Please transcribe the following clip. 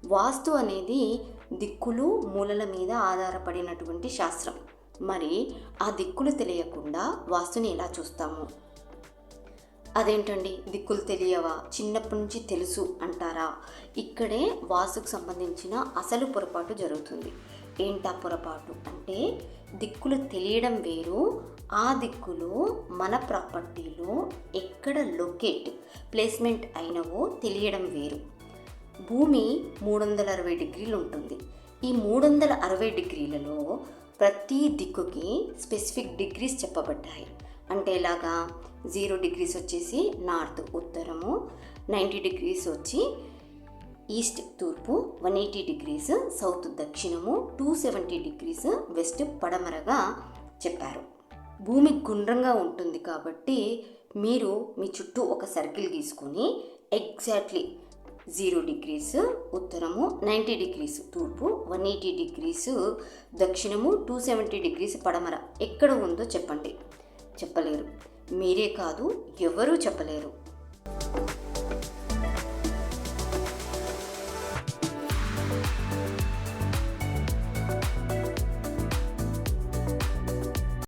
వాస్తు అనేది దిక్కులు మూలల మీద ఆధారపడినటువంటి శాస్త్రం. మరి ఆ దిక్కులు తెలియకుండా వాస్తుని ఎలా చూస్తాము? అదేంటండి, దిక్కులు తెలియవా, చిన్నప్పటి నుంచి తెలుసు అంటారా? ఇక్కడే వాస్తుకు సంబంధించిన అసలు పొరపాటు జరుగుతుంది. ఏంటా పొరపాటు అంటే, దిక్కులు తెలియడం వేరు, ఆ దిక్కులు మన ప్రాపర్టీలో ఎక్కడ ప్లేస్మెంట్ అయినవో తెలియడం వేరు. భూమి 360 డిగ్రీలు ఉంటుంది. ఈ 360 డిగ్రీలలో ప్రతి దిక్కుకి స్పెసిఫిక్ డిగ్రీస్ చెప్పబడ్డాయి. అంటే ఎలాగా, 0 డిగ్రీస్ వచ్చేసి నార్త్ ఉత్తరము, 90 డిగ్రీస్ వచ్చి ఈస్ట్ తూర్పు, 180 డిగ్రీస్ సౌత్ దక్షిణము, 270 డిగ్రీస్ వెస్ట్ పడమరగా చెప్పారు. భూమి గుండ్రంగా ఉంటుంది కాబట్టి మీరు మీ చుట్టూ ఒక సర్కిల్ గీసుకొని ఎగ్జాక్ట్లీ 0 డిగ్రీస్ ఉత్తరము, 90 డిగ్రీస్ తూర్పు, 180 డిగ్రీస్ దక్షిణము, 270 డిగ్రీస్ పడమర ఎక్కడ ఉందో చెప్పండి. చెప్పలేరు. మీరే కాదు, ఎవరూ చెప్పలేరు.